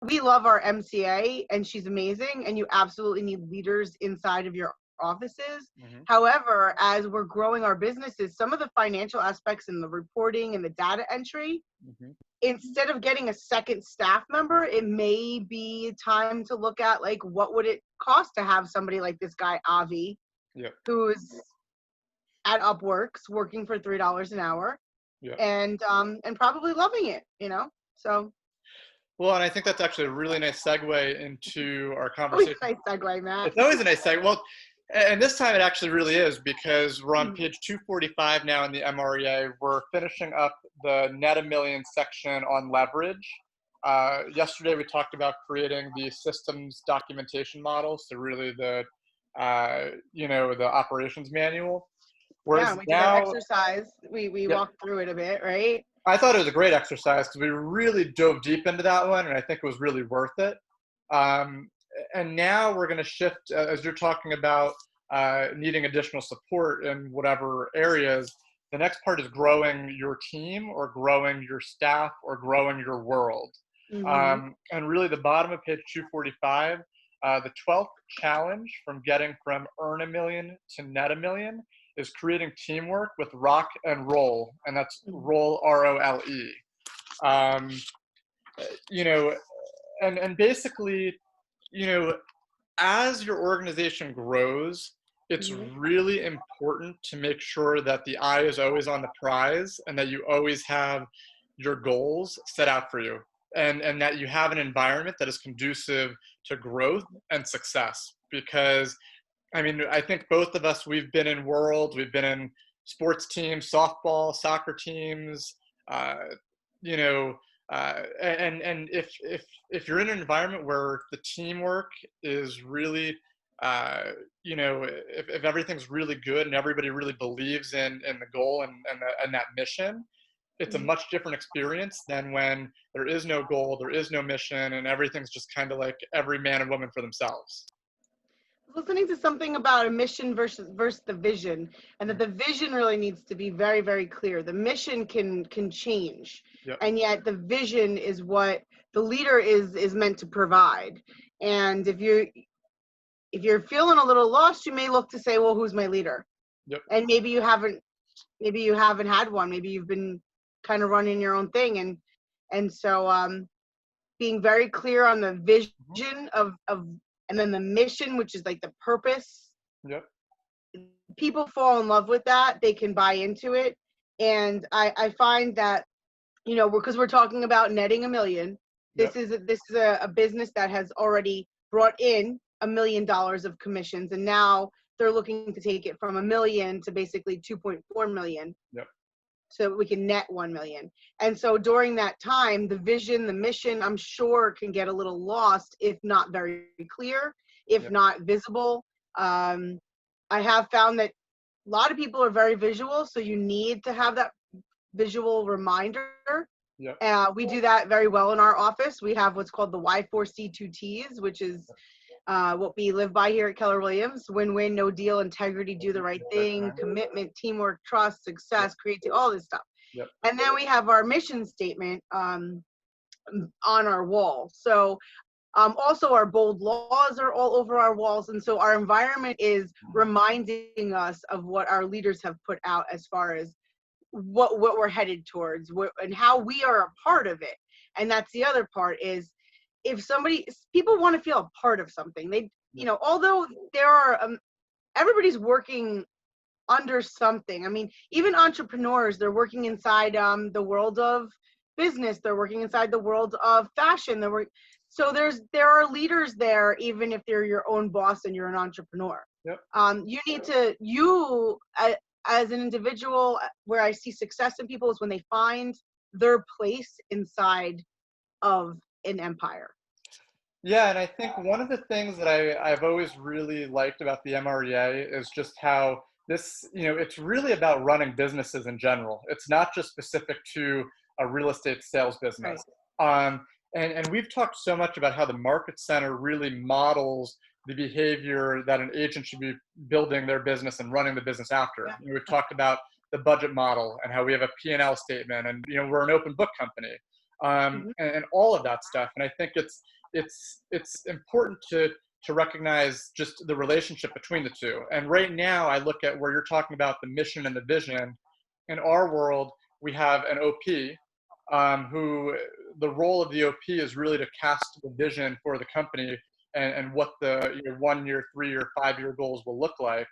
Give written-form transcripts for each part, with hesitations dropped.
we love our MCA and she's amazing, and you absolutely need leaders inside of your offices. Mm-hmm. However, as we're growing our businesses, some of the financial aspects and the reporting and the data entry, Mm-hmm. instead of getting a second staff member, it may be time to look at, like, what would it cost to have somebody like this guy, Avi, Yep. who's at Upworks working for $3 an hour, Yep. and probably loving it, So Well, and I think that's actually a really nice segue into our always conversation. a nice segue, Matt. It's always a nice segue. Well, and this time it actually really is, because we're on page 245 now in the MREA. We're finishing up the net a million section on leverage. Yesterday we talked about creating the systems documentation model, so really the the operations manual. Yeah, Whereas we did our now, exercise. We yeah, walked through it a bit, right? I thought it was a great exercise because we really dove deep into that one, and I think it was really worth it. Um, and now we're going to shift, as you're talking about needing additional support in whatever areas. The next part is growing your team, or growing your staff, or growing your world. Mm-hmm. And really, the bottom of page 245, the 12th challenge from getting from earn a million to net a million is creating teamwork with rock and roll, and that's roll, ROLE. Um, you know, and basically, as your organization grows, it's Mm-hmm. really important to make sure that the eye is always on the prize, and that you always have your goals set out for you, and that you have an environment that is conducive to growth and success. Because I mean, I think both of us, we've been in sports teams, softball, soccer teams, uh, you know, and if you're in an environment where the teamwork is really, if everything's really good and everybody really believes in the goal and that mission, it's a Mm-hmm. much different experience than when there is no goal, there is no mission, and everything's just kind of like every man and woman for themselves. Listening to something about a mission versus the vision, and that the vision really needs to be very, very clear. The mission can change, Yep. and yet the vision is what the leader is meant to provide. And if you're feeling a little lost, you may look to say, well, who's my leader? Yep. And maybe you haven't had one. Maybe you've been kind of running your own thing, and so being very clear on the vision of and then the mission, which is like the purpose. Yep. People fall in love with that. They can buy into it. And I find that, because we're talking about netting a million, Yep. this is a business that has already brought in $1 million of commissions, and now they're looking to take it from $1 million to basically 2.4 million. Yep. So we can net 1 million. And so during that time, the vision, the mission, I'm sure can get a little lost, if not very clear, if Yep. not visible. I have found that a lot of people are very visual, so you need to have that visual reminder. Yep. We do that very well in our office. We have what's called the Y4C2Ts, which is what we live by here at Keller Williams: win-win, no deal, integrity, do the right thing, commitment, teamwork, trust, success, creativity, all this stuff. Yep. And then we have our mission statement on our wall. So also our bold laws are all over our walls. And so our environment is reminding us of what our leaders have put out as far as what we're headed towards, and how we are a part of it. And that's the other part is, if people want to feel a part of something, although there are, everybody's working under something. I mean, even entrepreneurs, they're working inside the world of business. They're working inside the world of fashion. So there are leaders there, even if they're your own boss and you're an entrepreneur. Yep. You need to, as an individual, where I see success in people is when they find their place inside of an empire. Yeah, and I think one of the things that I've always really liked about the MREA is just how this, it's really about running businesses in general. It's not just specific to a real estate sales business. Right. And we've talked so much about how the market center really models the behavior that an agent should be building their business and running the business after. Yeah. We've talked about the budget model and how we have a P&L statement, and we're an open book company. Mhm. and all of that stuff. And I think it's important to recognize just the relationship between the two. And right now, I look at where you're talking about the mission and the vision. In our world, we have an OP, who the role of the OP is really to cast the vision for the company and what the 1 year, 3 year, 5 year goals will look like.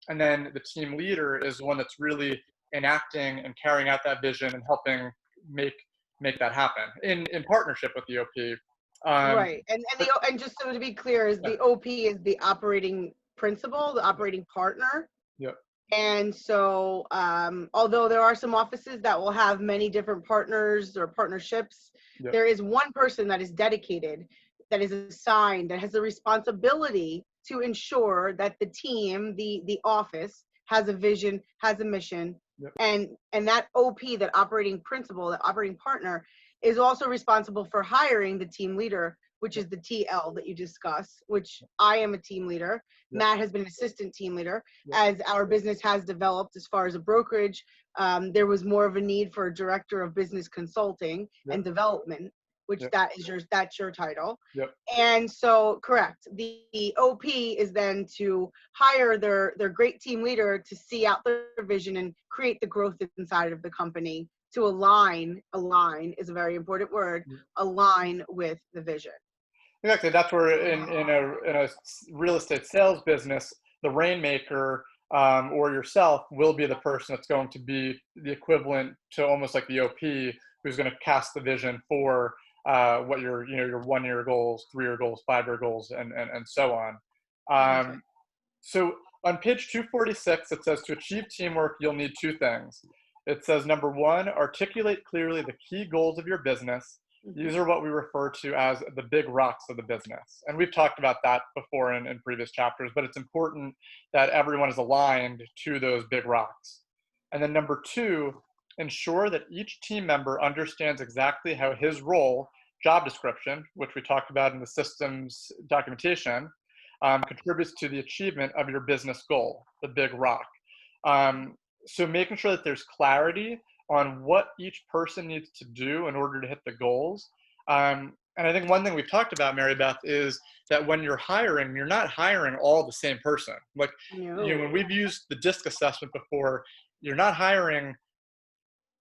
And then the team leader is the one that's really enacting and carrying out that vision and helping make make that happen in partnership with the OP. Right. But And just so to be clear, is yeah, the OP is the operating principal, the operating partner. yeah, And so, although there are some offices that will have many different partners or partnerships, yeah, there is one person that is dedicated, that is assigned, that has the responsibility to ensure that the team, the office, has a vision, has a mission, yeah, and that OP, that operating principal, that operating partner, is also responsible for hiring the team leader, which yeah, is the TL that you discuss, which I am a team leader. yeah, Matt has been an assistant team leader. yeah, As our business has developed as far as a brokerage, there was more of a need for a director of business consulting yeah, and development, which yeah, that's your title. yeah. And so, correct, the OP is then to hire their great team leader to see out their vision and create the growth inside of the company, to align is a very important word, align with the vision. Exactly. That's where in a real estate sales business, the rainmaker, or yourself will be the person that's going to be the equivalent to almost like the OP, who's going to cast the vision for what your 1 year goals, 3 year goals, 5 year goals, and so on. Perfect. So on page 246, it says to achieve teamwork, you'll need two things. It says, number one, articulate clearly the key goals of your business. Mhm. These are what we refer to as the big rocks of the business. And we've talked about that before in previous chapters, but it's important that everyone is aligned to those big rocks. And then number two, ensure that each team member understands exactly how his role, job description, which we talked about in the systems documentation, contributes to the achievement of your business goal, the big rock. So making sure that there's clarity on what each person needs to do in order to hit the goals. And I think one thing we've talked about, Mary Beth, is that when you're hiring, you're not hiring all the same person. Like, when No. we've used the DISC assessment before, you're not hiring,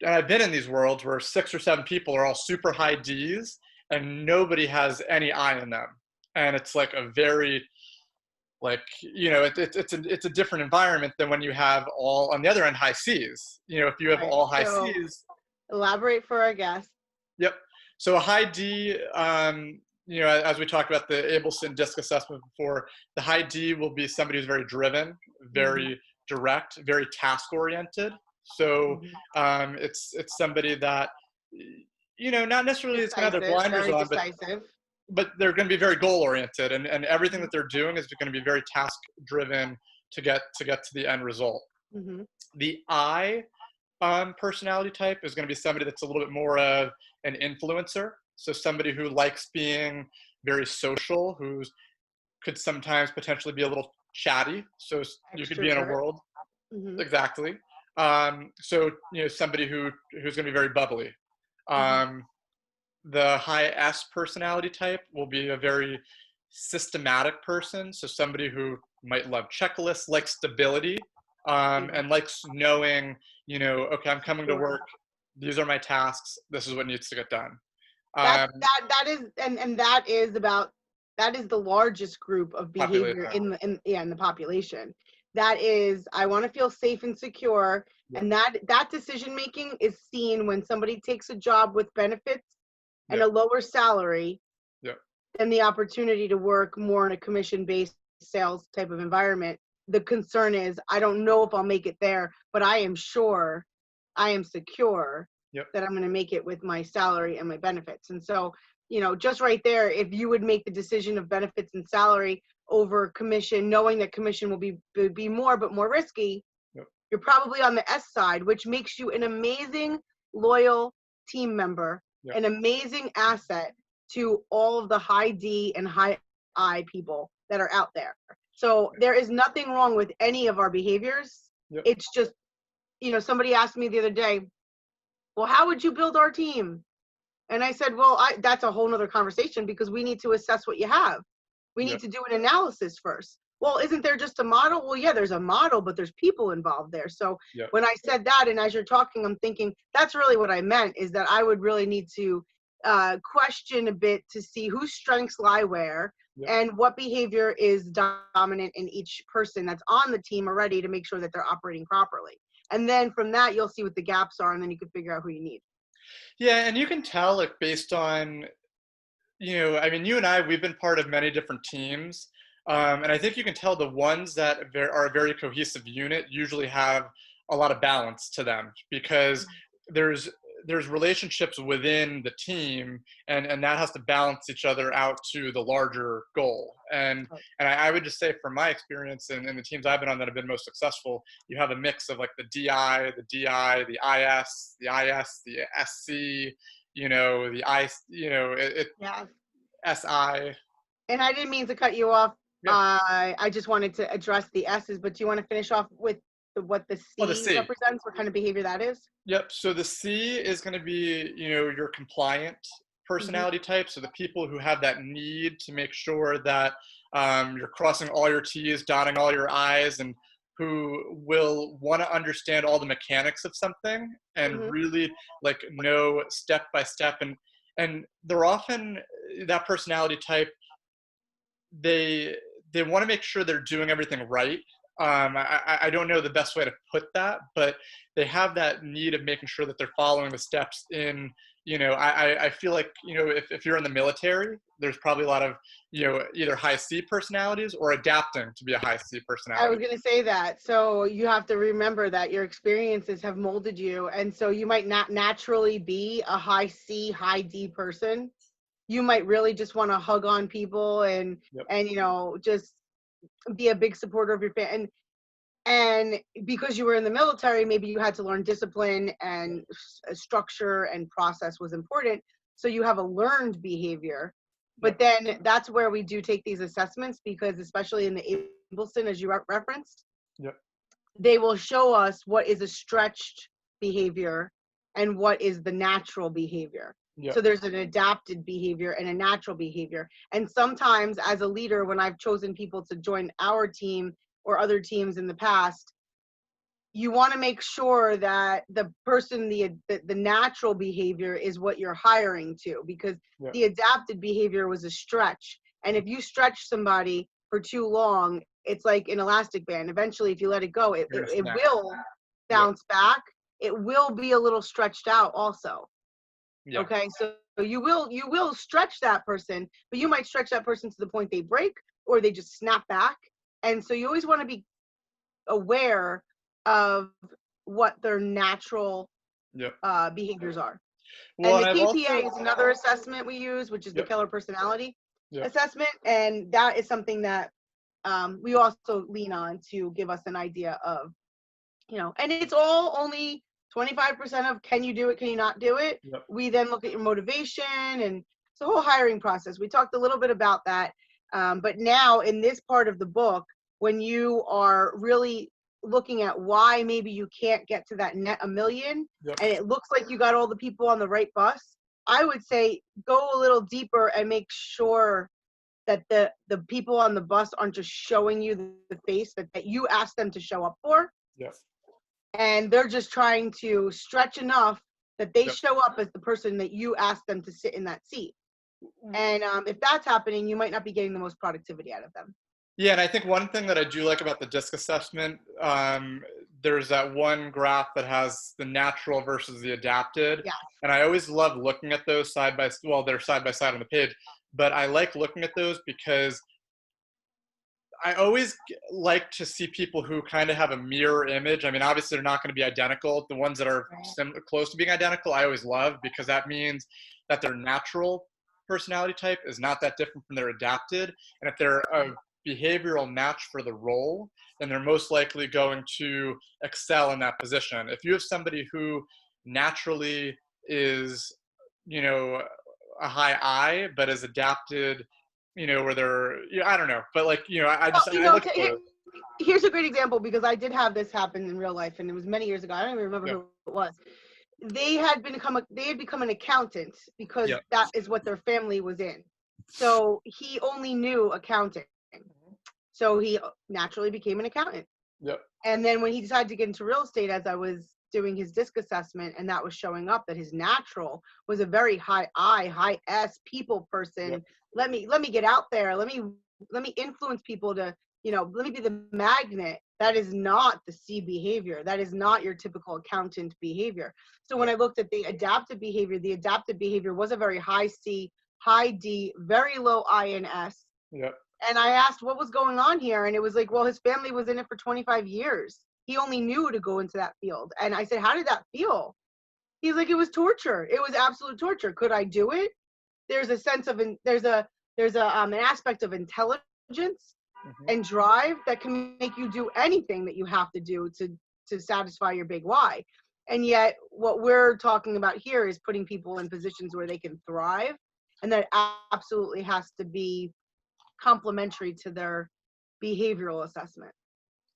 and I've been in these worlds where 6 or 7 people are all super high Ds and nobody has any I in them. And it's like a very it's a different environment than when you have all on the other end high C's. If you have Right. all high So C's, elaborate for our guests. yep. So a high D, as we talked about the Abelson DISC assessment before, the high D will be somebody who's very driven, Mhm. very direct, very task oriented. So Mhm. it's somebody that not necessarily is going to have their Decisive, blinders very on, decisive. but they're going to be very goal oriented, and everything Mhm. that they're doing is going to be very task driven to get to the end result. Mhm. The I personality type is going to be somebody that's a little bit more of an influencer, so somebody who likes being very social, who could sometimes potentially be a little chatty, so you could be in a Extrovert. world. Mhm. Exactly. So somebody who's going to be very bubbly. Mhm. um, the high S personality type will be a very systematic person. So somebody who might love checklists, likes stability, Mhm. and likes knowing, okay, I'm coming to Sure. work. These are my tasks. This is what needs to get done. That Um, that is and that is the largest group of behavior population. in the population. That is, I want to feel safe and secure, Yep. and that decision making is seen when somebody takes a job with benefits and Yep. a lower salary Yep. and the opportunity to work more in a commission based sales type of environment. The concern is, I don't know if I'll make it there, but I am sure, I am secure Yep. that I'm going to make it with my salary and my benefits. And so, just right there, if you would make the decision of benefits and salary over commission, knowing that commission will be more but more risky, Yep. you're probably on the S side, which makes you an amazing loyal team member, Yep. an amazing asset to all of the high D and high I people that are out there. So there is nothing wrong with any of our behaviors. Yep. It's just, somebody asked me the other day, well, how would you build our team? And I said, well, that's a whole nother conversation because we need to assess what you have. We need Yep. to do an analysis first. Well, isn't there just a model? Well, yeah, there's a model, but there's people involved there. So Yep. when I said that, and as you're talking, I'm thinking that's really what I meant, is that I would really need to question a bit to see whose strengths lie where, Yep. and what behavior is dominant in each person that's on the team already to make sure that they're operating properly. And then from that, you'll see what the gaps are, and then you can figure out who you need. Yeah, and you can tell, like, based on, I mean, you and I, we've been part of many different teams, and I think you can tell the ones that are a very cohesive unit usually have a lot of balance to them because there's there's relationships within the team, and that has to balance each other out to the larger goal. And I would just say, from my experience in the teams I've been on that have been most successful, you have a mix of like the DI, the DI, the IS, the IS, the SC, the I, Yeah. SI. And I didn't mean to cut you off. Yeah. I just wanted to address the S's, but do you want to finish off with what the Oh, the C C. represents, what kind of behavior that is? Yep. So the C is going to be, your compliant personality type. So the people who have that need to make sure that you're crossing all your T's, dotting all your I's, and who will want to understand all the mechanics of something and really like know step by step. And they're often that personality type. They want to make sure they're doing everything right. I don't know the best way to put that, but they have that need of making sure that they're following the steps in, I feel like, if you're in the military, there's probably a lot of, either high C personalities or adapting to be a high C I personality. was going to say that. So you have to remember that your experiences have molded you. And so you might not naturally be a high C, high D person. You might really just want to hug on people and, Yep. and just be a big supporter of your family. And because you were in the military, maybe you had to learn discipline, and structure and process was important. So you have a learned behavior. But then that's where we do take these assessments, because especially in the Ableton, as you referenced, Yep. they will show us what is a stretched behavior and what is the natural behavior. Yep. So there's an adapted behavior and a natural behavior. And sometimes as a leader, when I've chosen people to join our team or other teams in the past, you want to make sure that the person, the natural behavior is what you're hiring to, because the adapted behavior was a stretch. And if you stretch somebody for too long, it's like an elastic band. Eventually, if you let it go, it will bounce back. It will be a little stretched out also. Yeah. Okay, so you will stretch that person, but you might stretch that person to the point they break or they just snap back. And so you always want to be aware of what their natural behaviors are. Well, and the and KPA is another assessment we use, which is the Keller personality assessment. And that is something that we also lean on to give us an idea of, and it's all only 25% of can you do it, can you not do it. We then look at your motivation, and it's a whole hiring process. We talked a little bit about that. But now in this part of the book, when you are really looking at why maybe you can't get to that net 1 million, and it looks like you got all the people on the right bus, I would say go a little deeper and make sure that the people on the bus aren't just showing you the face that you asked them to show up for. Yes. And they're just trying to stretch enough that they show up as the person that you asked them to sit in that seat. And if that's happening, you might not be getting the most productivity out of them. Yeah, and I think one thing that I do like about the DISC assessment, there's that one graph that has the natural versus the adapted. Yeah. And I always love looking at those they're side by side on the page, but I like looking at those because I always like to see people who kind of have a mirror image. I mean, obviously they're not going to be identical. The ones that are close to being identical, I always love, because that means that their natural personality type is not that different from their adapted. And if they're a behavioral match for the role, then they're most likely going to excel in that position. If you have somebody who naturally is, a high I, but is adapted, where they're, I don't know, but like, I look for it. Here's a great example, because I did have this happen in real life, and it was many years ago. I don't even remember who it was. they had become an accountant because Yeah. that is what their family was in. So he only knew accounting. So he naturally became an accountant. Yep. And then when he decided to get into real estate, as I was doing his disc assessment, and that was showing up that his natural was a very high I, high S people Yep. person. Let me get out there. Let me influence people to, let me be the magnet. That is not the C behavior. That is not your typical accountant behavior. So when Yep. I looked at the adaptive behavior was a very high C, high D, very low I and S. Yep. And I asked what was going on here. And it was like, well, his family was in it for 25 years. He only knew to go into that field. And I said, how did that feel? He's like, it was torture. It was absolute torture. Could I do it? There's a sense of, an aspect of intelligence Hmm. and drive that can make you do anything that you have to do to satisfy your big why. And yet what we're talking about here is putting people in positions where they can thrive. And that absolutely has to be complementary to their behavioral assessment.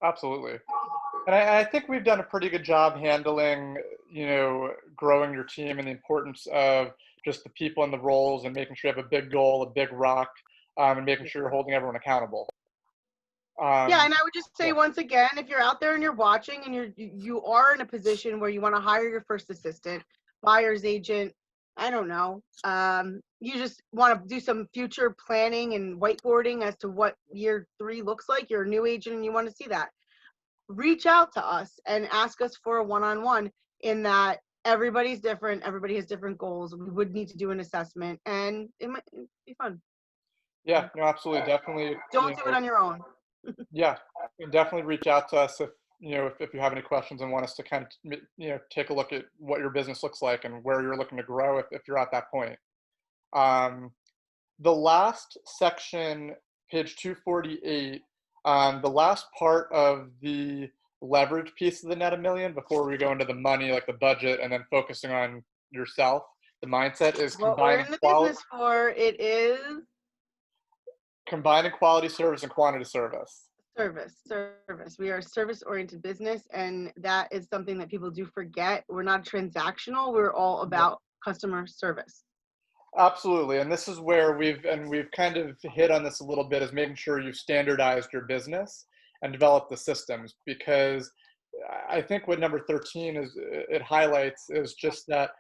Absolutely. And I think we've done a pretty good job handling, growing your team and the importance of just the people and the roles and making sure you have a big goal, a big rock, and making sure you're holding everyone accountable. Yeah, Um, and I would just say yeah. once again, if you're out there and you're watching and you are in a position where you want to hire your first assistant, buyer's agent, I don't know, you just want to do some future planning and whiteboarding as to what year 3 looks like. You're a new agent and you want to see that. Reach out to us and ask us for a one-on-one, in that everybody's different, everybody has different goals. We would need to do an assessment, and it might be fun. Yeah, no, absolutely. Definitely, Don't do it on your own. yeah, and definitely reach out to us if, if you have any questions and want us to kind of, take a look at what your business looks like and where you're looking to grow if you're at that point. Um, the last section, page 248, the last part of the leverage piece of the net a million before we go into the money, like the budget, and then focusing on yourself, the mindset is What we're in the business for, it is combining quality service and quantity service. service. We are a service-oriented business, and that is something that people do forget. We're not transactional. We're all Yeah. about customer service. Absolutely. And this is where we've kind of hit on this a little bit, is making sure you've standardized your business and developed the systems, because I think what number 13 it highlights is just that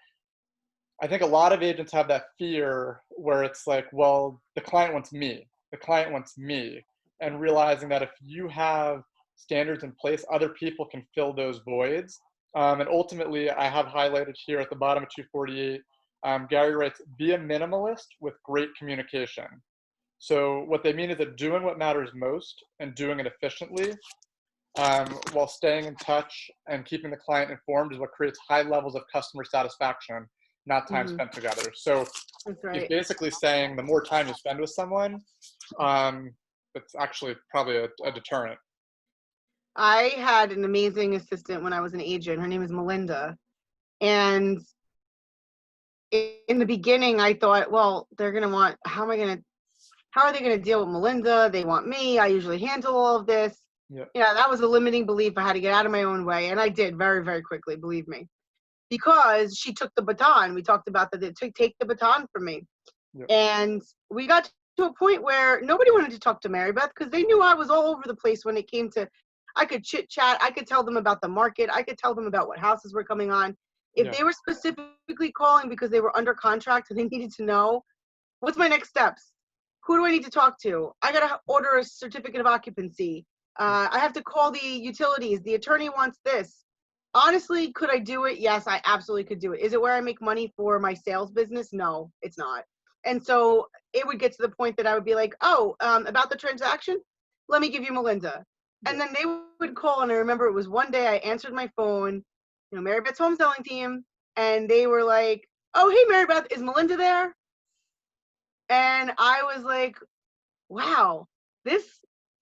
I think a lot of agents have that fear where it's like, well, the client wants me. The client wants me. And realizing that if you have standards in place, other people can fill those voids. And ultimately, I have highlighted here at the bottom of 248, Gary writes, be a minimalist with great communication. So what they mean is that doing what matters most and doing it efficiently, while staying in touch and keeping the client informed, is what creates high levels of customer satisfaction, not time Mm-hmm. spent together. So That's he's right. basically saying the more time you spend with someone, it's actually probably a deterrent. I had an amazing assistant when I was an agent. Her name is Melinda. And in the beginning, I thought, well, they're going to want, how are they going to deal with Melinda? They want me. I usually handle all of this. Yeah. Yeah, that was a limiting belief. I had to get out of my own way. And I did very, very quickly, believe me, because she took the baton. We talked about that. It took take the baton from me. Yeah. And we got to a point where nobody wanted to talk to Mary Beth because they knew I was all over the place when it came to, I could chit chat. I could tell them about the market. I could tell them about what houses were coming on. If Yeah. they were specifically calling because they were under contract and they needed to know, what's my next steps? Who do I need to talk to? I got to order a certificate of occupancy. I have to call the utilities. The attorney wants this. Honestly, could I do it? Yes, I absolutely could do it. Is it where I make money for my sales business? No, it's not. And so it would get to the point that I would be like, oh, about the transaction, let me give you Melinda. Yeah. And then they would call, and I remember it was one day I answered my phone, Mary Beth's home selling team, and they were like, oh, hey, Mary Beth, is Melinda there? And I was like, wow, this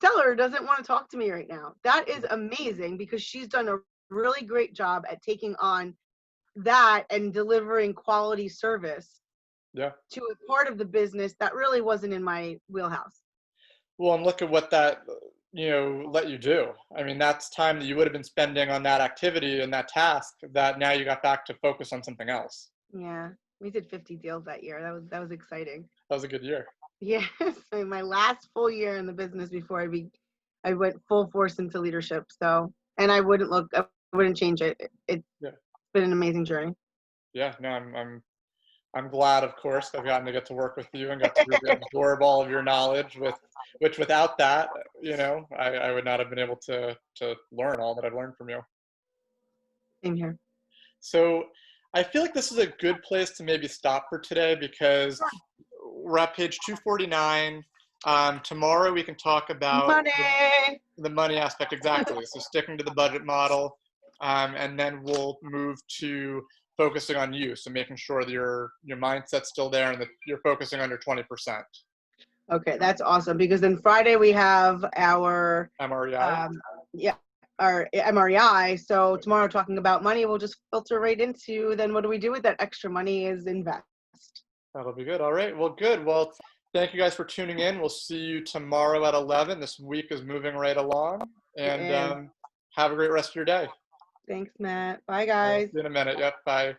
seller doesn't want to talk to me right now. That is amazing, because she's done a really great job at taking on that and delivering quality service Yeah. to a part of the business that really wasn't in my wheelhouse. Well, and look at what that let you do. I mean, that's time that you would have been spending on that activity and that task that now you got back to focus on something else. Yeah, we did 50 deals that year. That was exciting. That was a good year. Yes, my last full year in the business before I went full force into leadership. So, and I wouldn't change it. It's Yeah. been an amazing journey. Yeah. No, I'm glad, of course, I've gotten to get to work with you and got to really absorb all of your knowledge which without that, I would not have been able to learn all that I've learned from you. Same here. So I feel like this is a good place to maybe stop for today because we're at page 249. Tomorrow we can talk about Money. the money aspect exactly. So sticking to the budget model, and then we'll move to focusing on you. So making sure that your mindset's still there and that you're focusing on your 20%. Okay, that's awesome because then Friday we have our MREI. yeah, our MREI. So tomorrow talking about money, we'll just filter right into then what do we do with that extra money is invest. That'll be good. All right. Well, good. Well, thank you guys for tuning in. We'll see you tomorrow at 11. This week is moving right along. And have a great rest of your day. Thanks, Matt. Bye, See guys. you in a minute. Yep. Bye.